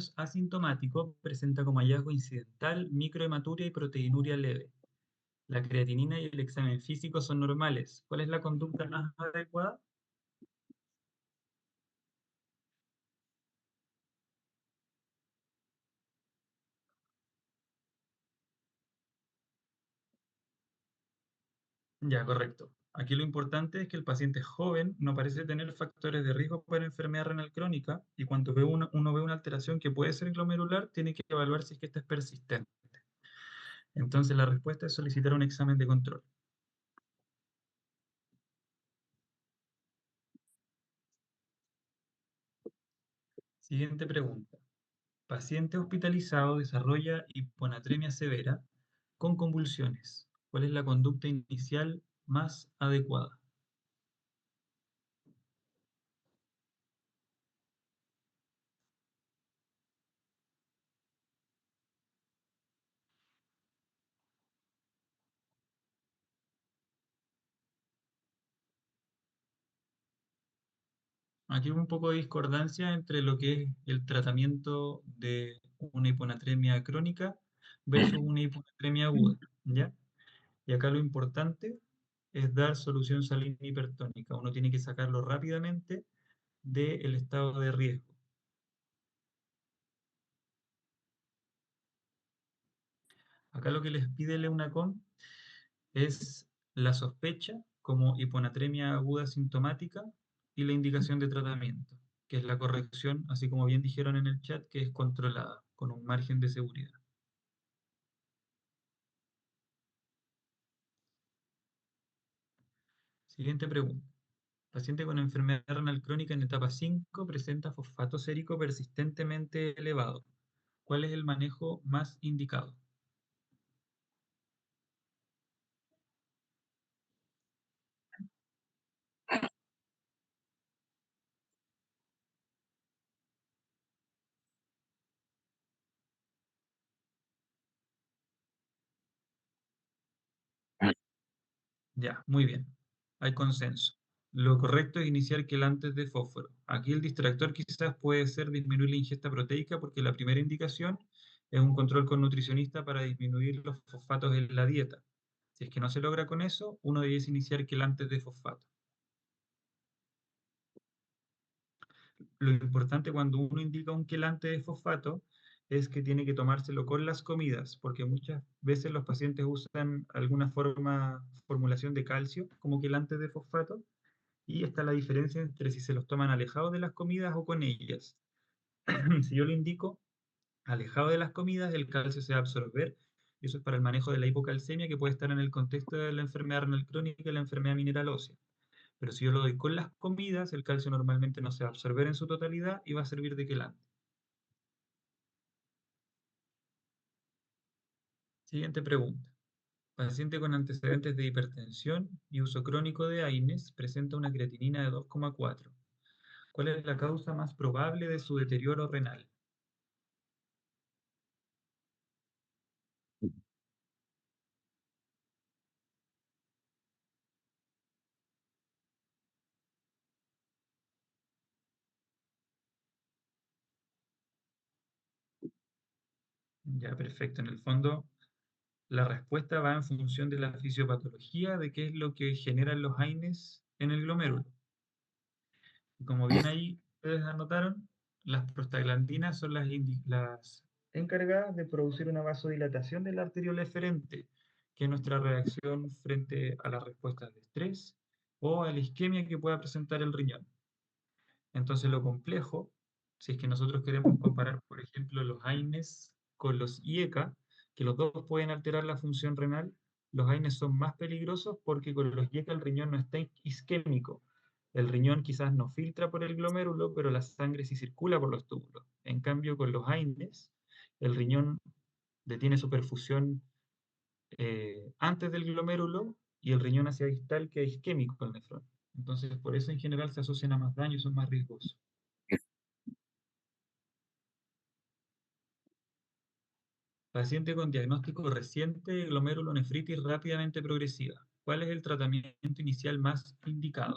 años asintomático, presenta como hallazgo incidental microhematuria y proteinuria leve. La creatinina y el examen físico son normales. ¿Cuál es la conducta más adecuada? Ya, correcto. Aquí lo importante es que el paciente es joven, no parece tener factores de riesgo para enfermedad renal crónica y cuando uno ve una alteración que puede ser glomerular, tiene que evaluar si es que esta es persistente. Entonces la respuesta es solicitar un examen de control. Siguiente pregunta. Paciente hospitalizado desarrolla hiponatremia severa con convulsiones. ¿Cuál es la conducta inicial más adecuada? Aquí hay un poco de discordancia entre lo que es el tratamiento de una hiponatremia crónica versus una hiponatremia aguda, ¿ya? Y acá lo importante es dar solución salina hipertónica. Uno tiene que sacarlo rápidamente del estado de riesgo. Acá lo que les pide el EUNACOM es la sospecha como hiponatremia aguda sintomática y la indicación de tratamiento, que es la corrección, así como bien dijeron en el chat, que es controlada, con un margen de seguridad. Siguiente pregunta. Paciente con enfermedad renal crónica en etapa 5 presenta fosfato sérico persistentemente elevado. ¿Cuál es el manejo más indicado? Ya, muy bien. Hay consenso. Lo correcto es iniciar quelantes de fósforo. Aquí el distractor quizás puede ser disminuir la ingesta proteica porque la primera indicación es un control con nutricionista para disminuir los fosfatos en la dieta. Si es que no se logra con eso, uno debiese iniciar quelantes de fosfato. Lo importante cuando uno indica un quelante de fosfato es que tiene que tomárselo con las comidas, porque muchas veces los pacientes usan alguna formulación de calcio como quelante de fosfato, y está la diferencia entre si se los toman alejados de las comidas o con ellas. Si yo lo indico alejado de las comidas, el calcio se va a absorber, y eso es para el manejo de la hipocalcemia que puede estar en el contexto de la enfermedad renal crónica y la enfermedad mineral ósea. Pero si yo lo doy con las comidas, el calcio normalmente no se va a absorber en su totalidad y va a servir de quelante. Siguiente pregunta. Paciente con antecedentes de hipertensión y uso crónico de AINES presenta una creatinina de 2,4. ¿Cuál es la causa más probable de su deterioro renal? Ya, perfecto. En el fondo, la respuesta va en función de la fisiopatología, de qué es lo que generan los AINES en el glomérulo. Y como bien ahí ustedes anotaron, las prostaglandinas son las encargadas de producir una vasodilatación de la arteriola eferente, que es nuestra reacción frente a las respuestas de estrés o a la isquemia que pueda presentar el riñón. Entonces lo complejo, si es que nosotros queremos comparar, por ejemplo, los AINES con los IECA, que los dos pueden alterar la función renal, los AINES son más peligrosos porque con los IECA el riñón no está isquémico. El riñón quizás no filtra por el glomérulo, pero la sangre sí circula por los túbulos. En cambio, con los AINES, el riñón detiene su perfusión antes del glomérulo y el riñón hacia distal que isquémico el nefrón. Entonces, por eso en general se asocian a más daño y son más riesgosos. Paciente con diagnóstico reciente de glomerulonefritis rápidamente progresiva. ¿Cuál es el tratamiento inicial más indicado?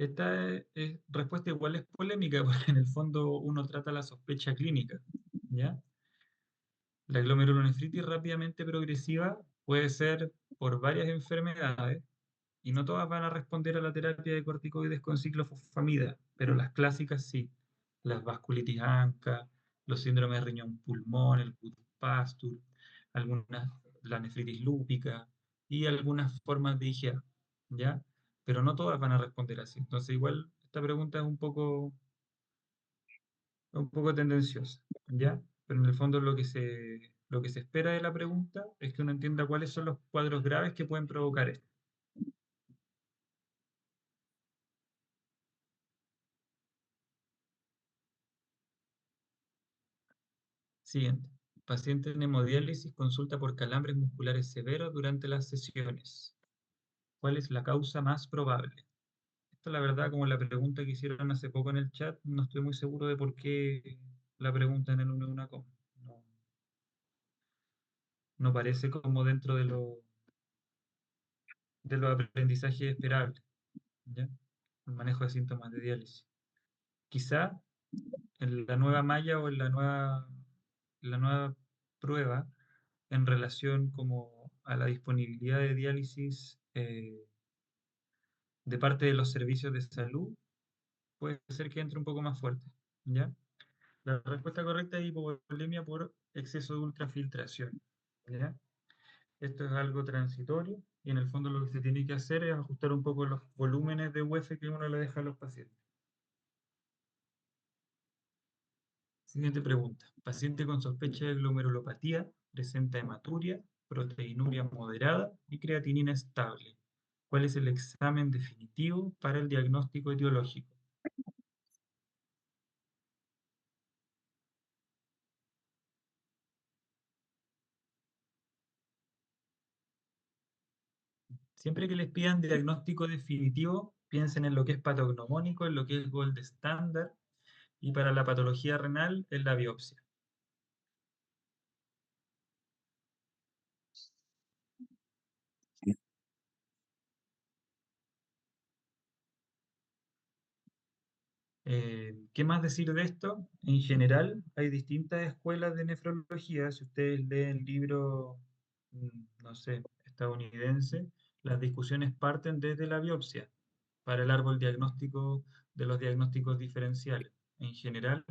Esta respuesta igual es polémica porque en el fondo uno trata la sospecha clínica, ¿ya? La glomerulonefritis rápidamente progresiva puede ser por varias enfermedades y no todas van a responder a la terapia de corticoides con ciclofosfamida, pero las clásicas sí. Las vasculitis ANCA, los síndromes de riñón-pulmón, el Pastur, algunas, la nefritis lúpica y algunas formas de IgA, ¿ya? Pero no todas van a responder así. Entonces, igual esta pregunta es un poco tendenciosa, ¿ya? Pero en el fondo lo que se espera de la pregunta es que uno entienda cuáles son los cuadros graves que pueden provocar esto. Siguiente. Paciente en hemodiálisis consulta por calambres musculares severos durante las sesiones. ¿Cuál es la causa más probable? Esta, la verdad, como la pregunta que hicieron hace poco en el chat, no estoy muy seguro de por qué la preguntan en una coma. No, no parece como dentro de los aprendizajes esperables, ¿ya? El manejo de síntomas de diálisis. Quizá en la nueva malla o en la nueva prueba en relación como a la disponibilidad de diálisis de parte de los servicios de salud, puede ser que entre un poco más fuerte, ¿ya? La respuesta correcta es hipovolemia por exceso de ultrafiltración, ¿ya? Esto es algo transitorio y en el fondo lo que se tiene que hacer es ajustar un poco los volúmenes de UF que uno le deja a los pacientes. Siguiente pregunta. Paciente con sospecha de glomerulopatía, presenta hematuria, proteinuria moderada y creatinina estable. ¿Cuál es el examen definitivo para el diagnóstico etiológico? Siempre que les pidan diagnóstico definitivo, piensen en lo que es patognomónico, en lo que es gold standard y para la patología renal en la biopsia. ¿Qué más decir de esto? En general, hay distintas escuelas de nefrología. Si ustedes leen libros, no sé, estadounidense, las discusiones parten desde la biopsia para el árbol diagnóstico de los diagnósticos diferenciales. En general,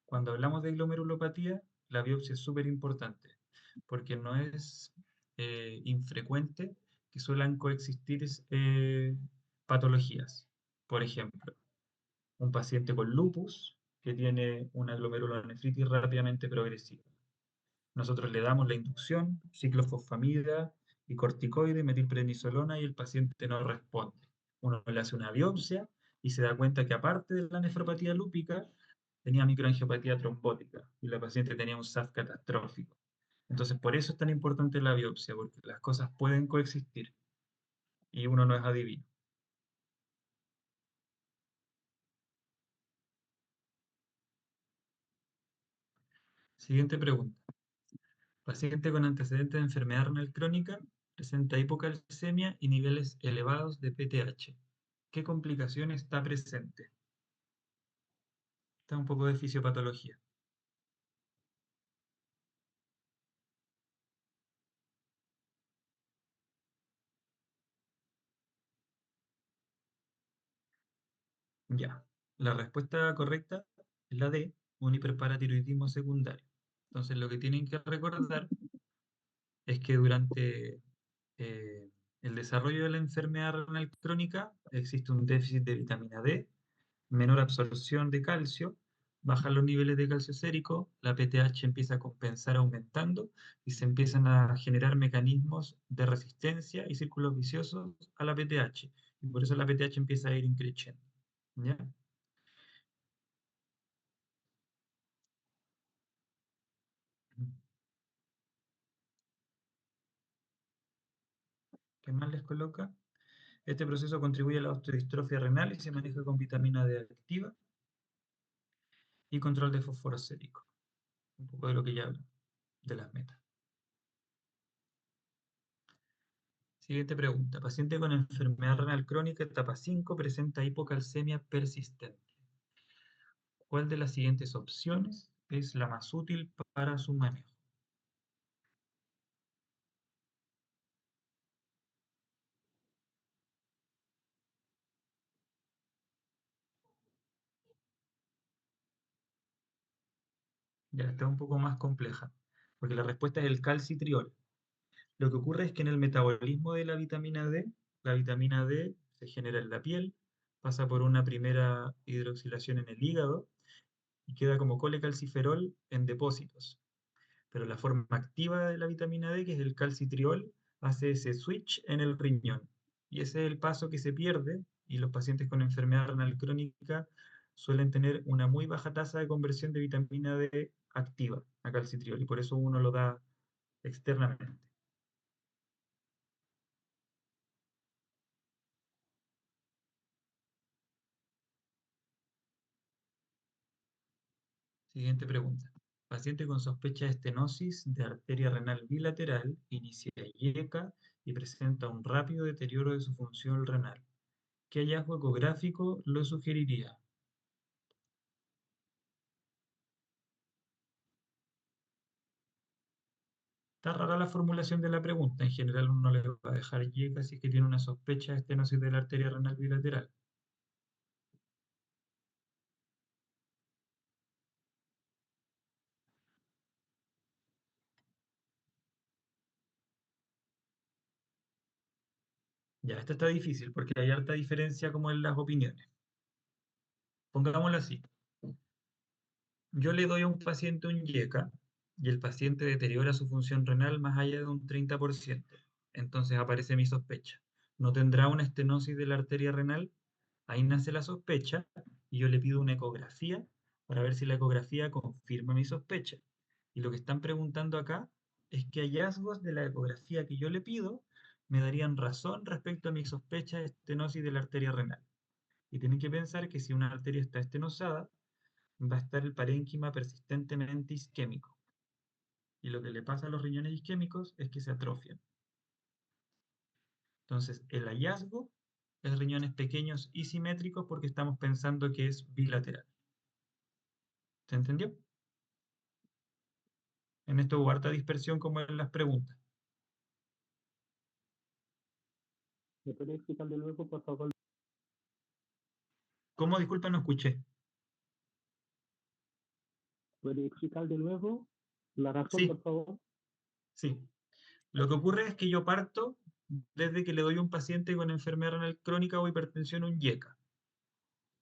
cuando hablamos de glomerulopatía, la biopsia es súper importante porque no es infrecuente que suelen coexistir patologías. Por ejemplo, un paciente con lupus que tiene una glomerulonefritis rápidamente progresiva. Nosotros le damos la inducción, ciclofosfamida y corticoide, metilprednisolona y el paciente no responde. Uno le hace una biopsia y se da cuenta que aparte de la nefropatía lúpica, tenía microangiopatía trombótica y la paciente tenía un SAF catastrófico. Entonces, por eso es tan importante la biopsia, porque las cosas pueden coexistir y uno no es adivino. Siguiente pregunta. Paciente con antecedentes de enfermedad renal crónica presenta hipocalcemia y niveles elevados de PTH. ¿Qué complicación está presente? Está un poco de fisiopatología. Ya. La respuesta correcta es la D, un hiperparatiroidismo secundario. Entonces, lo que tienen que recordar es que durante el desarrollo de la enfermedad renal crónica existe un déficit de vitamina D, menor absorción de calcio, bajan los niveles de calcio sérico, la PTH empieza a compensar aumentando y se empiezan a generar mecanismos de resistencia y círculos viciosos a la PTH. Y por eso la PTH empieza a ir increciendo. ¿Ya? ¿Qué más les coloca? Este proceso contribuye a la osteodistrofia renal y se maneja con vitamina D activa y control de fósforo sérico. Un poco de lo que ya hablo, de las metas. Siguiente pregunta. Paciente con enfermedad renal crónica, etapa 5, presenta hipocalcemia persistente. ¿Cuál de las siguientes opciones es la más útil para su manejo? Ya, está un poco más compleja, porque la respuesta es el calcitriol. Lo que ocurre es que en el metabolismo de la vitamina D se genera en la piel, pasa por una primera hidroxilación en el hígado y queda como colecalciferol en depósitos. Pero la forma activa de la vitamina D, que es el calcitriol, hace ese switch en el riñón. Y ese es el paso que se pierde y los pacientes con enfermedad renal crónica suelen tener una muy baja tasa de conversión de vitamina D activa a calcitriol y por eso uno lo da externamente. Siguiente pregunta. Paciente con sospecha de estenosis de arteria renal bilateral inicia IECA y presenta un rápido deterioro de su función renal. ¿Qué hallazgo ecográfico lo sugeriría? Está rara la formulación de la pregunta. En general uno le va a dejar IECA si es que tiene una sospecha de estenosis de la arteria renal bilateral. Ya, esta está difícil porque hay harta diferencia como en las opiniones. Pongámoslo así. Yo le doy a un paciente un IECA y el paciente deteriora su función renal más allá de un 30%. Entonces aparece mi sospecha. ¿No tendrá una estenosis de la arteria renal? Ahí nace la sospecha y yo le pido una ecografía para ver si la ecografía confirma mi sospecha. Y lo que están preguntando acá es qué hallazgos de la ecografía que yo le pido me darían razón respecto a mi sospecha de estenosis de la arteria renal. Y tienen que pensar que si una arteria está estenosada, va a estar el parénquima persistentemente isquémico. Y lo que le pasa a los riñones isquémicos es que se atrofian. Entonces, el hallazgo es riñones pequeños y simétricos porque estamos pensando que es bilateral. ¿Se entendió? En esto hubo harta dispersión como en las preguntas. ¿Me puede explicar de nuevo, por favor? ¿Cómo? Disculpa, no escuché. ¿Puede explicar de nuevo la razón, Sí, por favor? sí. Lo que ocurre es que yo parto desde que le doy a un paciente con enfermedad renal crónica o hipertensión un IECA.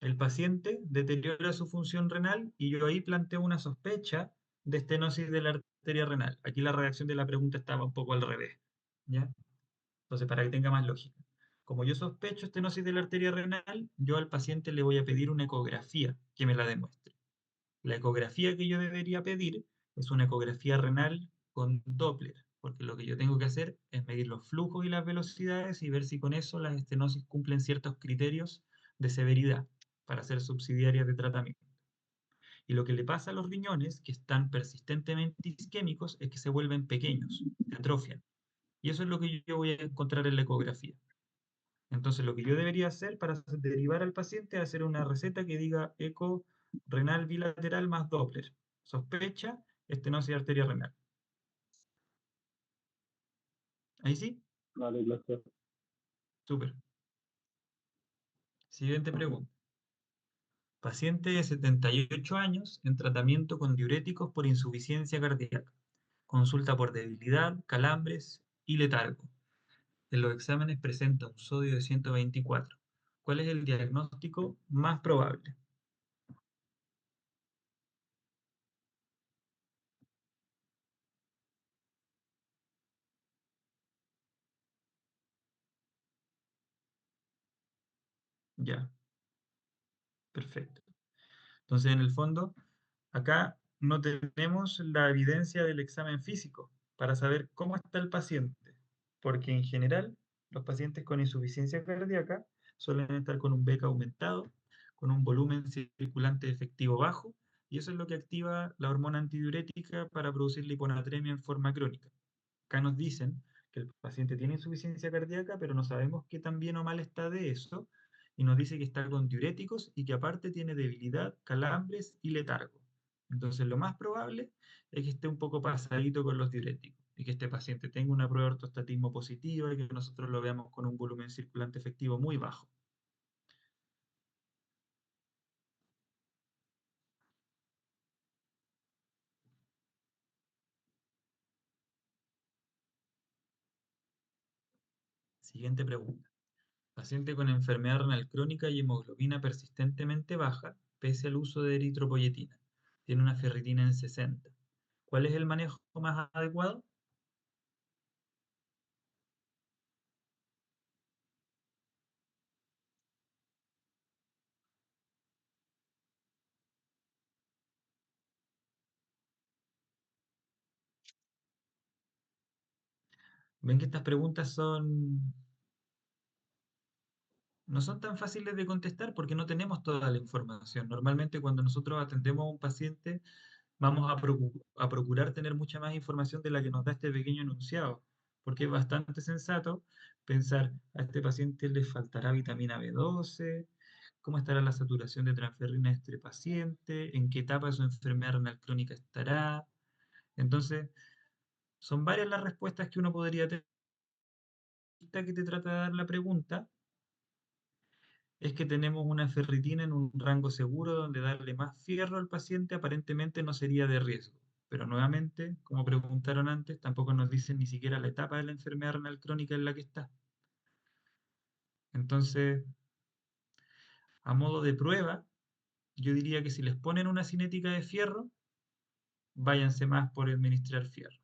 El paciente deteriora su función renal y yo ahí planteo una sospecha de estenosis de la arteria renal. Aquí la redacción de la pregunta estaba un poco al revés, ¿ya? Entonces, para que tenga más lógica. Como yo sospecho estenosis de la arteria renal, yo al paciente le voy a pedir una ecografía que me la demuestre. La ecografía que yo debería pedir es una ecografía renal con Doppler, porque lo que yo tengo que hacer es medir los flujos y las velocidades y ver si con eso las estenosis cumplen ciertos criterios de severidad para ser subsidiarias de tratamiento. Y lo que le pasa a los riñones, que están persistentemente isquémicos, es que se vuelven pequeños, se atrofian. Y eso es lo que yo voy a encontrar en la ecografía. Entonces, lo que yo debería hacer para derivar al paciente es hacer una receta que diga eco renal bilateral más Doppler. Sospecha, estenosis de arteria renal. Ahí sí, Vale, gracias. súper. Siguiente pregunta. Paciente de 78 años en tratamiento con diuréticos por insuficiencia cardíaca. Consulta por debilidad, calambres y letargo. En los exámenes presenta un sodio de 124. ¿Cuál es el diagnóstico más probable? Ya, perfecto. Entonces, en el fondo, acá no tenemos la evidencia del examen físico para saber cómo está el paciente, porque en general los pacientes con insuficiencia cardíaca suelen estar con un VEC aumentado, con un volumen circulante efectivo bajo, y eso es lo que activa la hormona antidiurética para producir la hiponatremia en forma crónica. Acá nos dicen que el paciente tiene insuficiencia cardíaca, pero no sabemos qué tan bien o mal está de eso, y nos dice que está con diuréticos y que aparte tiene debilidad, calambres y letargo. Entonces, lo más probable es que esté un poco pasadito con los diuréticos y que este paciente tenga una prueba de ortostatismo positiva y que nosotros lo veamos con un volumen circulante efectivo muy bajo. Siguiente pregunta. Paciente con enfermedad renal crónica y hemoglobina persistentemente baja, pese al uso de eritropoyetina. Tiene una ferritina en 60. ¿Cuál es el manejo más adecuado? Ven que estas preguntas no son tan fáciles de contestar porque no tenemos toda la información. Normalmente cuando nosotros atendemos a un paciente vamos a procurar tener mucha más información de la que nos da este pequeño enunciado, porque es bastante sensato pensar, a este paciente le faltará vitamina B12, cómo estará la saturación de transferrina de este paciente, en qué etapa de su enfermedad renal crónica estará. Entonces, son varias las respuestas que uno podría tener. Esta que te trata de dar la pregunta es que tenemos una ferritina en un rango seguro donde darle más fierro al paciente aparentemente no sería de riesgo. Pero nuevamente, como preguntaron antes, tampoco nos dicen ni siquiera la etapa de la enfermedad renal crónica en la que está. Entonces, a modo de prueba, yo diría que si les ponen una cinética de fierro, váyanse más por administrar fierro.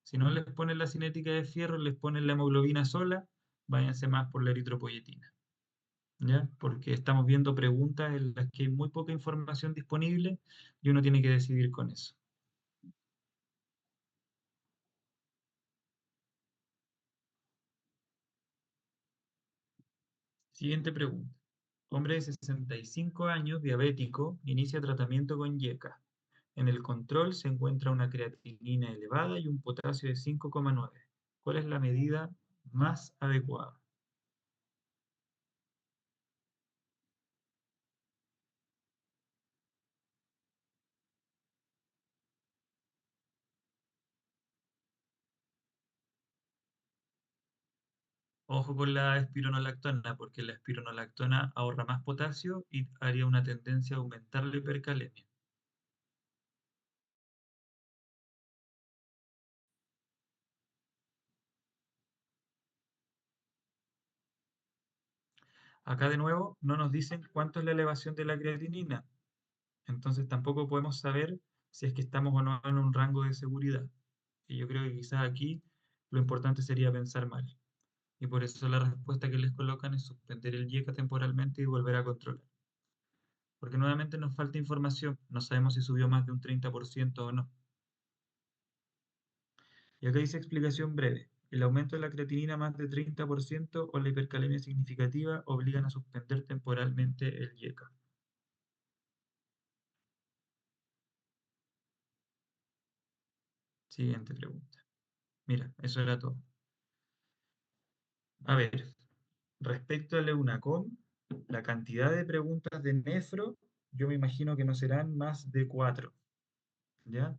Si no les ponen la cinética de fierro, les ponen la hemoglobina sola, váyanse más por la eritropoyetina. ¿Ya? Porque estamos viendo preguntas en las que hay muy poca información disponible y uno tiene que decidir con eso. Siguiente pregunta. Hombre de 65 años, diabético, inicia tratamiento con YECA. En el control se encuentra una creatinina elevada y un potasio de 5,9. ¿Cuál es la medida más adecuada? Ojo con la espironolactona, porque la espironolactona ahorra más potasio y haría una tendencia a aumentar la hipercalemia. Acá de nuevo no nos dicen cuánto es la elevación de la creatinina, entonces tampoco podemos saber si es que estamos o no en un rango de seguridad. Y yo creo que quizás aquí lo importante sería pensar mal. Y por eso la respuesta que les colocan es suspender el YECA temporalmente y volver a controlar. Porque nuevamente nos falta información, no sabemos si subió más de un 30% o no. Y acá dice explicación breve. El aumento de la creatinina más de 30% o la hipercalemia significativa obligan a suspender temporalmente el YECA. Siguiente pregunta. Mira, eso era todo. A ver, respecto al EUNACOM, la cantidad de preguntas de nefro, yo me imagino que no serán más de 4, ¿ya?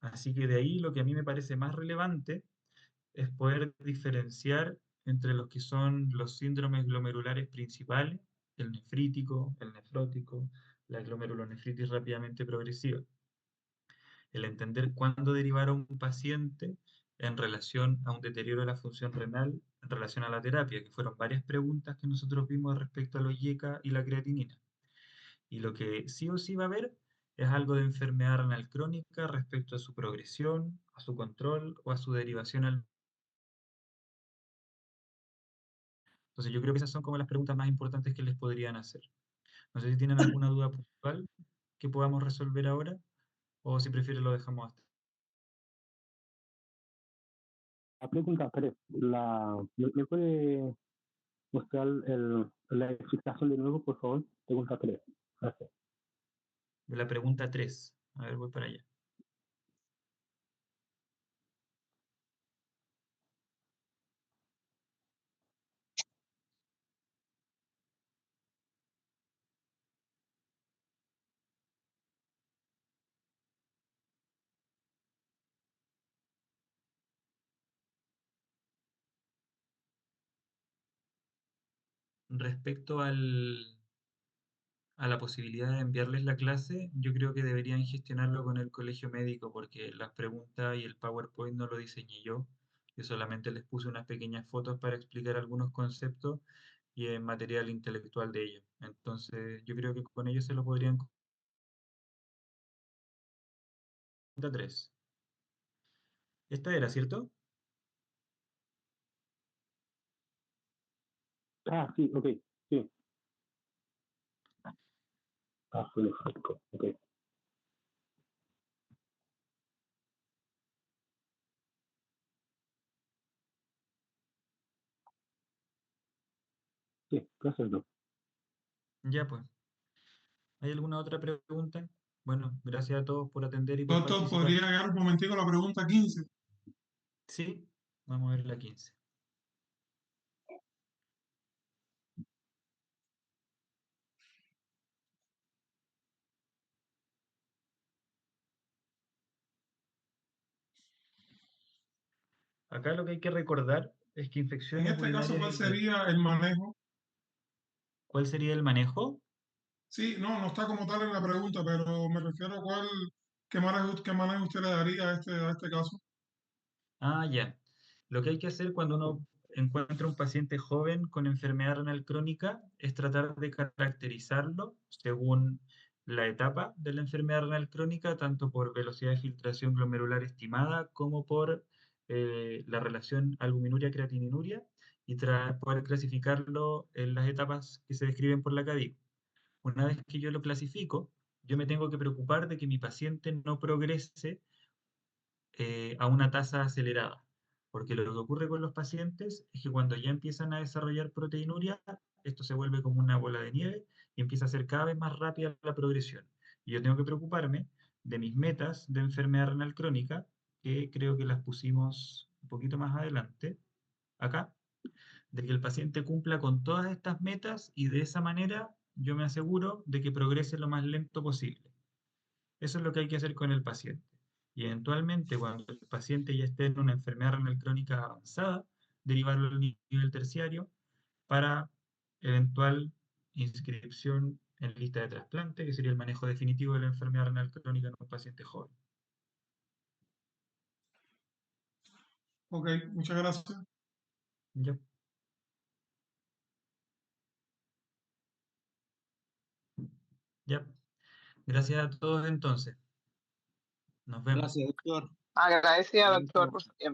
Así que de ahí lo que a mí me parece más relevante es poder diferenciar entre los que son los síndromes glomerulares principales, el nefrítico, el nefrótico, la glomerulonefritis rápidamente progresiva. El entender cuándo derivar a un paciente en relación a un deterioro de la función renal en relación a la terapia, que fueron varias preguntas que nosotros vimos respecto a los YECA y la creatinina. Y lo que sí o sí va a haber es algo de enfermedad renal crónica respecto a su progresión, a su control o a su derivación al... Entonces yo creo que esas son como las preguntas más importantes que les podrían hacer. No sé si tienen alguna duda puntual que podamos resolver ahora o si prefieren lo dejamos hasta. La pregunta 3, ¿me puede mostrar la explicación de nuevo, por favor? Pregunta 3. Gracias. De la pregunta 3. A ver, voy para allá. respecto a la posibilidad de enviarles la clase, yo creo que deberían gestionarlo con el colegio médico, porque las preguntas y el PowerPoint no lo diseñé yo. Yo solamente les puse unas pequeñas fotos para explicar algunos conceptos y el material intelectual de ellos. Entonces, yo creo que con ellos se lo podrían. Pregunta 3. Esta era, ¿cierto? Ah, sí, ok, sí. Ah, perfecto, ok. Sí, perfecto. Ya, pues. ¿Hay alguna otra pregunta? Bueno, gracias a todos por atender y por Doctor, participar. ¿podría llegar un momentico la pregunta 15? Sí, vamos a ver la 15. Acá lo que hay que recordar es que En infecciones este caso, urinarias ¿cuál y... sería el manejo? ¿Cuál sería el manejo? Sí, no, no está como tal en la pregunta, pero me refiero a qué manejo usted le daría a este caso. Ah, ya. Lo que hay que hacer cuando uno encuentra un paciente joven con enfermedad renal crónica es tratar de caracterizarlo según la etapa de la enfermedad renal crónica, tanto por velocidad de filtración glomerular estimada como por la relación albuminuria-creatininuria y poder clasificarlo en las etapas que se describen por la CADIC. Una vez que yo lo clasifico, yo me tengo que preocupar de que mi paciente no progrese a una tasa acelerada. Porque lo que ocurre con los pacientes es que cuando ya empiezan a desarrollar proteinuria, esto se vuelve como una bola de nieve y empieza a ser cada vez más rápida la progresión. Y yo tengo que preocuparme de mis metas de enfermedad renal crónica, que creo que las pusimos un poquito más adelante, acá, de que el paciente cumpla con todas estas metas y de esa manera yo me aseguro de que progrese lo más lento posible. Eso es lo que hay que hacer con el paciente. Y eventualmente, cuando el paciente ya esté en una enfermedad renal crónica avanzada, derivarlo al nivel terciario para eventual inscripción en lista de trasplante, que sería el manejo definitivo de la enfermedad renal crónica en un paciente joven. Ok, muchas gracias. Ya, ya. Gracias a todos entonces. Nos vemos. Gracias, doctor. Agradecida, Nos doctor, vemos. por su tiempo.